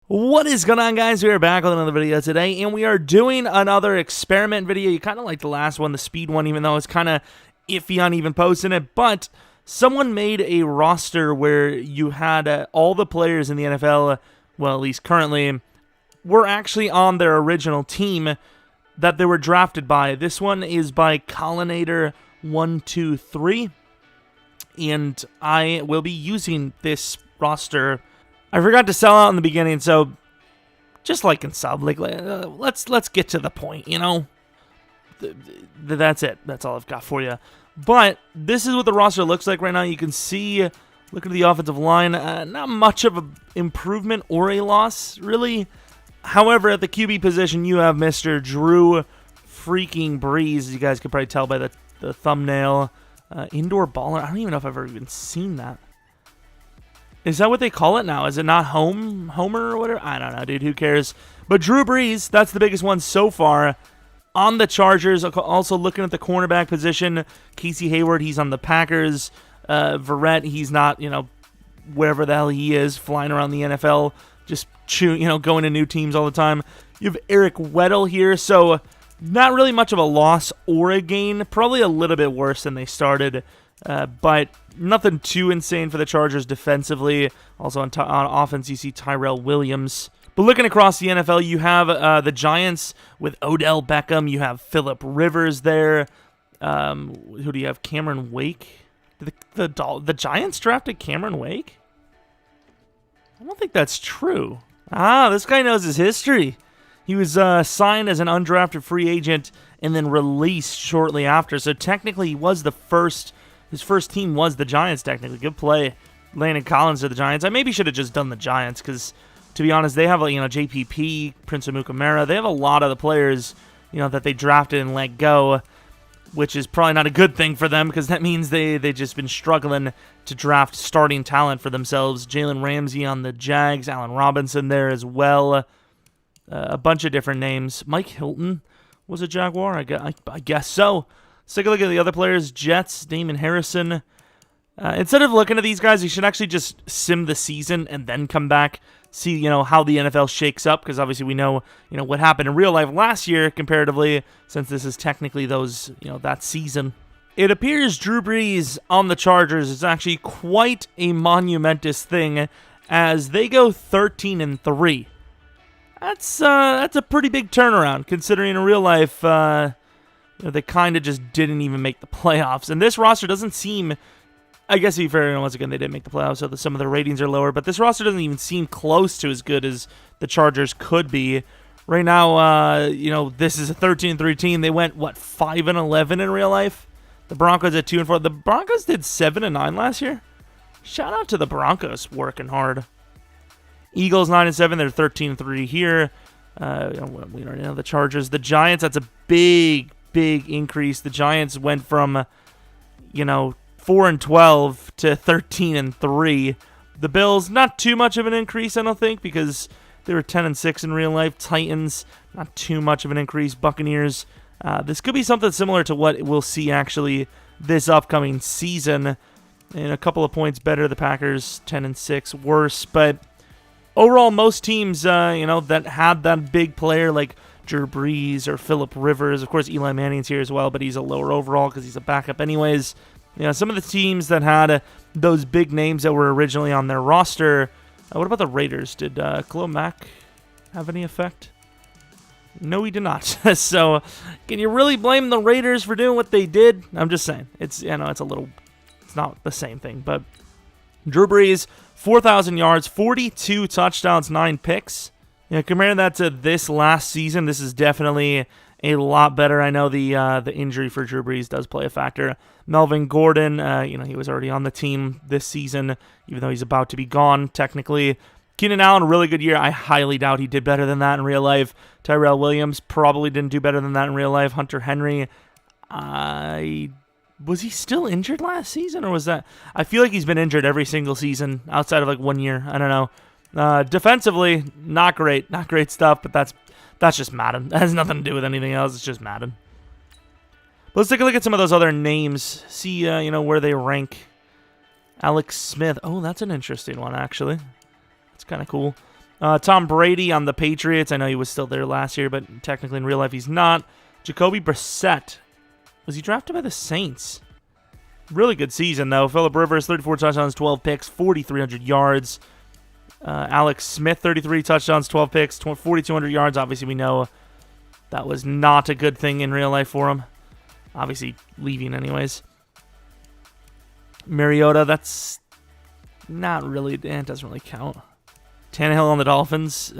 What is going on, guys? We are back with another video today, and we are doing another experiment video. You kind of like the last one, the speed one, even though it's kind of iffy on even posting it, but someone made a roster where you had all the players in the NFL, well, at least currently, were actually on their original team that they were drafted by. This one is by Collinator123, and I will be using this roster. I forgot to sell out in the beginning, so just like and sub. Let's get to the point, you know? That's it. That's all I've got for you. But this is what the roster looks like right now. You can see, look at the offensive line, not much of an improvement or a loss, really. However, at the QB position, you have Mr. Drew freaking Brees. You guys can probably tell by the thumbnail. Indoor baller. I don't even know if I've ever even seen that. Is that what they call it now? Is it not Homer or whatever? I don't know, dude. Who cares? But Drew Brees, that's the biggest one so far on the Chargers. Also looking at the cornerback position, Casey Hayward, he's on the Packers. Verrett, he's not, wherever the hell he is, flying around the NFL, just going to new teams all the time. You have Eric Weddle here, so not really much of a loss or a gain. Probably a little bit worse than they started. But nothing too insane for the Chargers defensively. Also on offense, you see Tyrell Williams. But looking across the NFL, you have the Giants with Odell Beckham. You have Phillip Rivers there. Who do you have? Cameron Wake. The Giants drafted Cameron Wake? I don't think that's true. This guy knows his history. He was signed as an undrafted free agent and then released shortly after. So technically, he was the first. His first team was the Giants, technically. Good play. Landon Collins to the Giants. I maybe should have just done the Giants because, to be honest, they have, JPP, Prince Amukamara. They have a lot of the players, that they drafted and let go, which is probably not a good thing for them because that means they've just been struggling to draft starting talent for themselves. Jalen Ramsey on the Jags. Allen Robinson there as well. A bunch of different names. Mike Hilton was a Jaguar? I guess so. Let's take a look at the other players. Jets, Damon Harrison. Instead of looking at these guys, you should actually just sim the season and then come back, see, how the NFL shakes up, because obviously we know, what happened in real life last year comparatively, since this is technically those, that season. It appears Drew Brees on the Chargers is actually quite a monumentous thing as they go 13-3. That's a pretty big turnaround considering in real life, they kind of just didn't even make the playoffs. And this roster doesn't seem, I guess to be fair, once again, they didn't make the playoffs, so some of their ratings are lower. But this roster doesn't even seem close to as good as the Chargers could be. Right now, this is a 13-3 team. They went, 5-11 in real life? The Broncos at 2-4. The Broncos did 7-9 last year. Shout out to the Broncos working hard. Eagles 9-7. They're 13-3 here. We already know the Chargers. The Giants, that's a big increase. The Giants went from 4-12 to 13-3. The Bills, not too much of an increase, I don't think, because they were 10-6 in real life. Titans, not too much of an increase. Buccaneers, this could be something similar to what we'll see actually this upcoming season. And a couple of points better. The Packers 10-6, worse, but overall, most teams, that had that big player like Drew Brees or Phillip Rivers. Of course, Eli Manning's here as well, but he's a lower overall because he's a backup anyways. Some of the teams that had those big names that were originally on their roster. What about the Raiders? Did Khalil Mack have any effect? No, he did not. So, can you really blame the Raiders for doing what they did? I'm just saying. It's it's not the same thing, but Drew Brees, 4,000 yards, 42 touchdowns, 9 picks. Comparing that to this last season, this is definitely a lot better. I know the injury for Drew Brees does play a factor. Melvin Gordon, he was already on the team this season, even though he's about to be gone, technically. Keenan Allen, really good year. I highly doubt he did better than that in real life. Tyrell Williams probably didn't do better than that in real life. Hunter Henry, was he still injured last season, or was that? I feel like he's been injured every single season outside of 1 year. I don't know. Defensively, not great stuff, but that's just Madden. That has nothing to do with anything else. It's just Madden. But let's take a look at some of those other names. See, where they rank. Alex Smith. Oh, that's an interesting one, actually. That's kind of cool. Tom Brady on the Patriots. I know he was still there last year, but technically in real life he's not. Jacoby Brissett. Was he drafted by the Saints? Really good season, though. Phillip Rivers, 34 touchdowns, 12 picks, 4,300 yards. Alex Smith, 33 touchdowns, 12 picks, 4,200 yards. Obviously, we know that was not a good thing in real life for him. Obviously, leaving anyways. Mariota, that's not really... it doesn't really count. Tannehill on the Dolphins,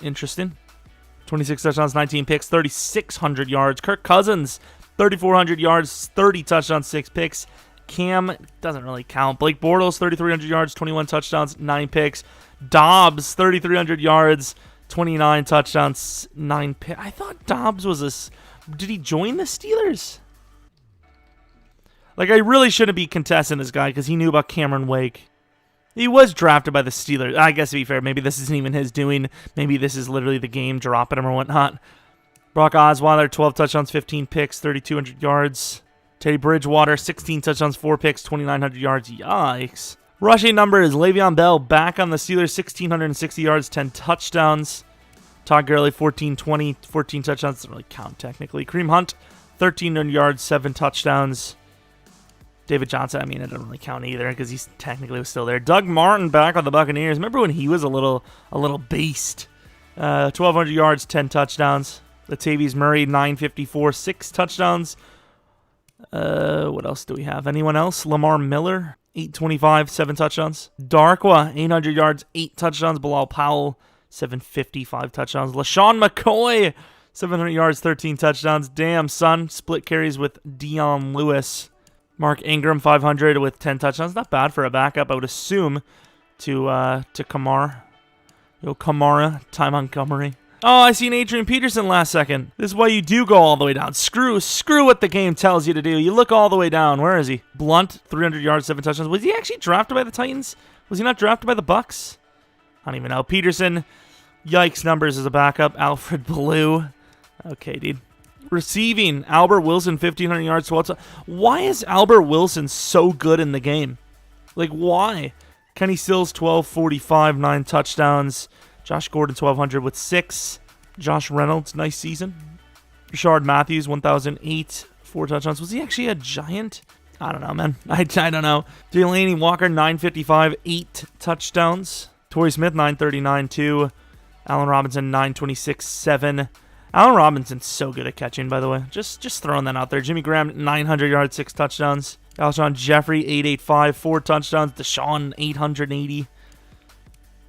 interesting. 26 touchdowns, 19 picks, 3,600 yards. Kirk Cousins, 3,400 yards, 30 touchdowns, 6 picks. Cam doesn't really count. Blake Bortles, 3,300 yards, 21 touchdowns, 9 picks. Dobbs, 3,300 yards, 29 touchdowns, 9 picks. I thought Dobbs was a... Did he join the Steelers? Like, I really shouldn't be contesting this guy because he knew about Cameron Wake. He was drafted by the Steelers. I guess to be fair, maybe this isn't even his doing. Maybe this is literally the game dropping him or whatnot. Brock Osweiler, 12 touchdowns, 15 picks, 3,200 yards. Teddy Bridgewater, 16 touchdowns, 4 picks, 2,900 yards. Yikes. Rushing number is Le'Veon Bell back on the Steelers, 1,660 yards, 10 touchdowns. Todd Gurley, 14-20, 14 touchdowns. Doesn't really count technically. Kareem Hunt, 1,300 yards, 7 touchdowns. David Johnson, I mean, it doesn't really count either because he's technically was still there. Doug Martin back on the Buccaneers. Remember when he was a little beast? 1,200 yards, 10 touchdowns. Latavius Murray, 954, 6 touchdowns. What else do we have? Anyone else? Lamar Miller, 825, 7 touchdowns. Darkwa, 800 yards, 8 touchdowns. Bilal Powell, 755 touchdowns. LaShawn McCoy, 700 yards, 13 touchdowns. Damn, son. Split carries with Dion Lewis. Mark Ingram, 500 with 10 touchdowns. Not bad for a backup, I would assume, to Kamara. Kamara, Ty Montgomery. Oh, I seen Adrian Peterson last second. This is why you do go all the way down. Screw what the game tells you to do. You look all the way down. Where is he? Blunt, 300 yards, 7 touchdowns. Was he actually drafted by the Titans? Was he not drafted by the Bucks? I don't even know. Peterson, yikes numbers as a backup. Alfred Blue. Okay, dude. Receiving, Albert Wilson, 1,500 yards, 12 touchdowns. Why is Albert Wilson so good in the game? Like, why? Kenny Stills, 1,245, 9 touchdowns. Josh Gordon, 1,200 with 6. Josh Reynolds, nice season. Rashard Matthews, 1,008, 4 touchdowns. Was he actually a Giant? I don't know, man. I don't know. Delaney Walker, 955, 8 touchdowns. Torrey Smith, 939, 2. Allen Robinson, 926, 7. Allen Robinson's so good at catching, by the way. Just throwing that out there. Jimmy Graham, 900 yards, 6 touchdowns. Alshon Jeffrey, 885, 4 touchdowns. Deshaun, 880.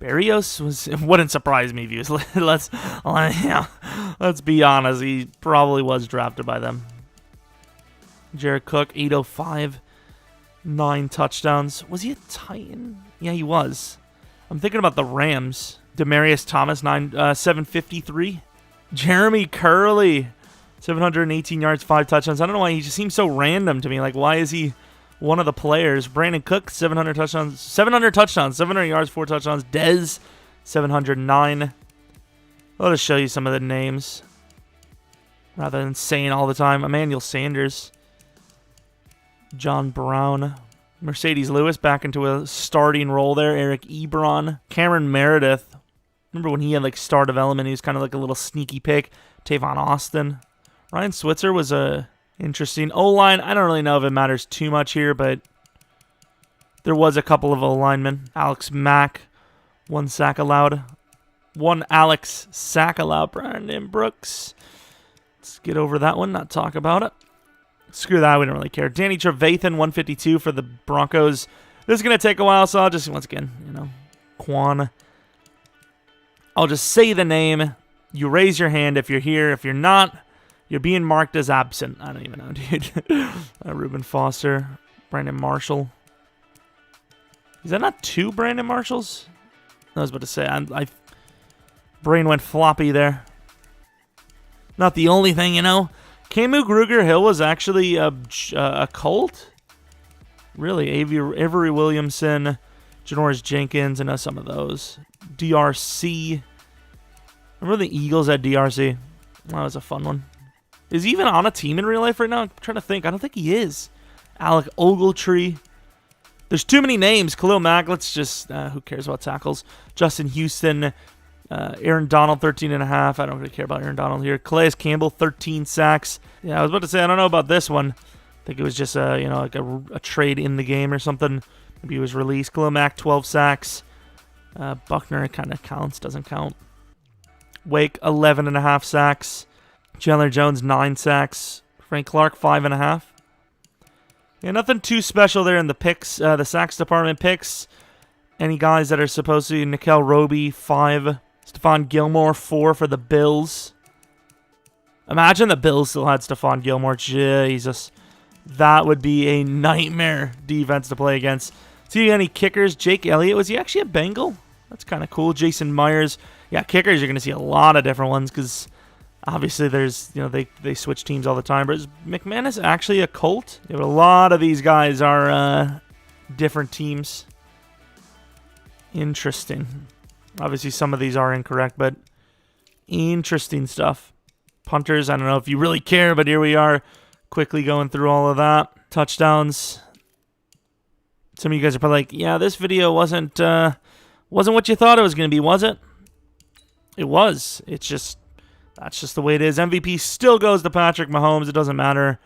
Berrios wouldn't surprise me, views. Let's be honest. He probably was drafted by them. Jared Cook, 805, 9 touchdowns. Was he a Titan? Yeah, he was. I'm thinking about the Rams. Demarius Thomas, 753. Jeremy Curley, 718 yards, 5 touchdowns. I don't know why he just seems so random to me. Like, why is he one of the players? Brandon Cook, 700 touchdowns, 700 yards, 4 touchdowns. Dez, 709. I'll just show you some of the names rather than saying all the time. Emmanuel Sanders, John Brown, Mercedes Lewis back into a starting role there. Eric Ebron, Cameron Meredith. Remember when he had like star development? He was kind of like a little sneaky pick. Tavon Austin. Ryan Switzer was a interesting O-line. I don't really know if it matters too much here, but there was a couple of O-linemen. Alex Mack, 1 sack allowed. 1 Alex sack allowed. Brandon Brooks. Let's get over that one, not talk about it. Screw that, we don't really care. Danny Trevathan, 152 for the Broncos. This is going to take a while, so I'll just, once again, Quan. I'll just say the name. You raise your hand if you're here. If you're not, you're being marked as absent. I don't even know, dude. Reuben Foster. Brandon Marshall. Is that not 2 Brandon Marshalls? I was about to say, I brain went floppy there. Not the only thing, Camu Grugier-Hill was actually a Colt? Really? Avery Williamson, Janoris Jenkins, I know some of those. DRC. Remember the Eagles at DRC? That was a fun one. Is he even on a team in real life right now? I'm trying to think. I don't think he is. Alec Ogletree. There's too many names. Khalil Mack, let's just, who cares about tackles? Justin Houston, Aaron Donald, 13.5. I don't really care about Aaron Donald here. Calais Campbell, 13 sacks. Yeah, I was about to say, I don't know about this one. I think it was just, like a trade in the game or something. Maybe he was released. Khalil Mack, 12 sacks. Buckner, it kind of counts, doesn't count. Wake, 11.5 sacks. Chandler Jones, 9 sacks. Frank Clark, 5.5. Yeah, nothing too special there in the picks, the sacks department picks. Any guys that are supposed to be? Nikel Roby, 5. Stephon Gilmore, 4 for the Bills. Imagine the Bills still had Stephon Gilmore. Jesus. That would be a nightmare defense to play against. See any kickers? Jake Elliott, was he actually a Bengal? That's kind of cool. Jason Myers. Yeah, kickers, you're going to see a lot of different ones because obviously there's, they switch teams all the time. But is McManus actually a Colt? Yeah, but a lot of these guys are different teams. Interesting. Obviously some of these are incorrect, but interesting stuff. Punters, I don't know if you really care, but here we are quickly going through all of that. Touchdowns. Some of you guys are probably like, yeah, this video wasn't what you thought it was going to be, was it? It was. It's just, that's just the way it is. MVP still goes to Patrick Mahomes. It doesn't matter.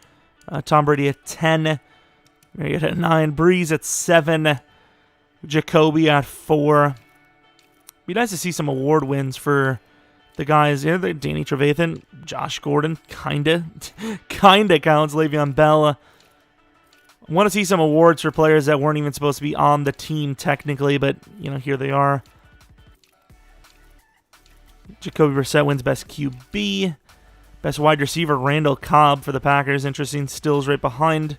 Tom Brady at 10. Marriott at 9. Breeze at 7. Jacoby at 4. Be nice to see some award wins for the guys. Yeah, Danny Trevathan, Josh Gordon, kinda counts. Le'Veon Bell. I want to see some awards for players that weren't even supposed to be on the team technically, but here they are. Jacoby Brissett wins best QB. Best wide receiver, Randall Cobb for the Packers. Interesting. Stills right behind.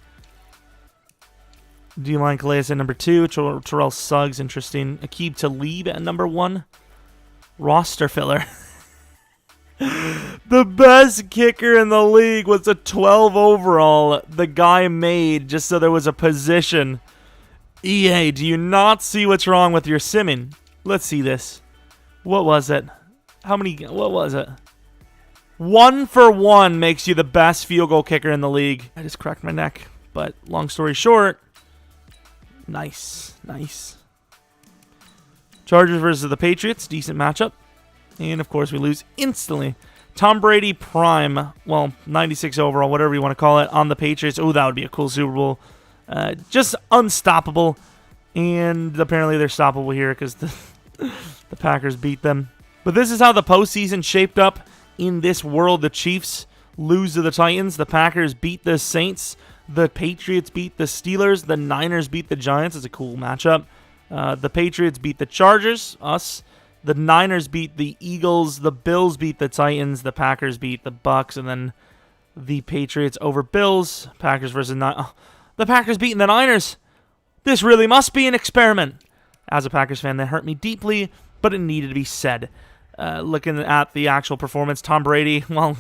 D-line Calais at number 2. Terrell Suggs, interesting. Aqib Talib at number 1. Roster filler. The best kicker in the league was a 12 overall the guy made just so there was a position. EA, do you not see what's wrong with your simming? Let's see this. What was it? What was it? 1 for 1 makes you the best field goal kicker in the league. I just cracked my neck. But long story short, nice. Chargers versus the Patriots, decent matchup. And of course we lose instantly. Tom Brady prime, well, 96 overall, whatever you want to call it, on the Patriots. Oh, that would be a cool Super Bowl. Just unstoppable. And apparently they're stoppable here because the Packers beat them. But this is how the postseason shaped up in this world. The Chiefs lose to the Titans. The Packers beat the Saints. The Patriots beat the Steelers. The Niners beat the Giants. It's a cool matchup. The Patriots beat the Chargers, us. The Niners beat the Eagles. The Bills beat the Titans. The Packers beat the Bucks. And then the Patriots over Bills. Packers versus the Packers beating the Niners. This really must be an experiment. As a Packers fan, that hurt me deeply, but it needed to be said. Looking at the actual performance, Tom Brady, well,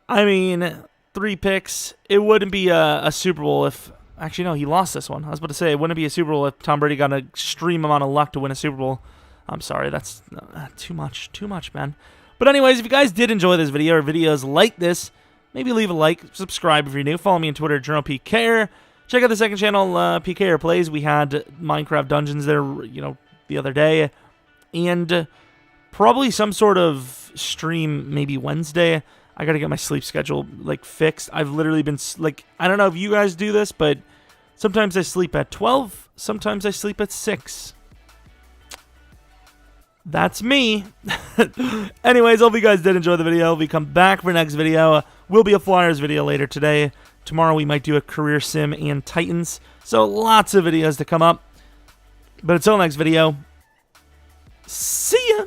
I mean, 3 picks. It wouldn't be a Super Bowl if... Actually, no, he lost this one. I was about to say, it wouldn't be a Super Bowl if Tom Brady got an extreme amount of luck to win a Super Bowl. I'm sorry, that's too much, man. But anyways, if you guys did enjoy this video or videos like this, maybe leave a like, subscribe if you're new. Follow me on Twitter, Jeromepkr. Check out the second channel, PKR Plays. We had Minecraft Dungeons there, the other day. And probably some sort of stream maybe Wednesday. I got to get my sleep schedule, fixed. I've literally been, I don't know if you guys do this, but sometimes I sleep at 12. Sometimes I sleep at 6. That's me. Anyways, hope you guys did enjoy the video. We come back for next video. Will be a Flyers video later today. Tomorrow we might do a career sim and Titans. So lots of videos to come up. But until next video, see ya.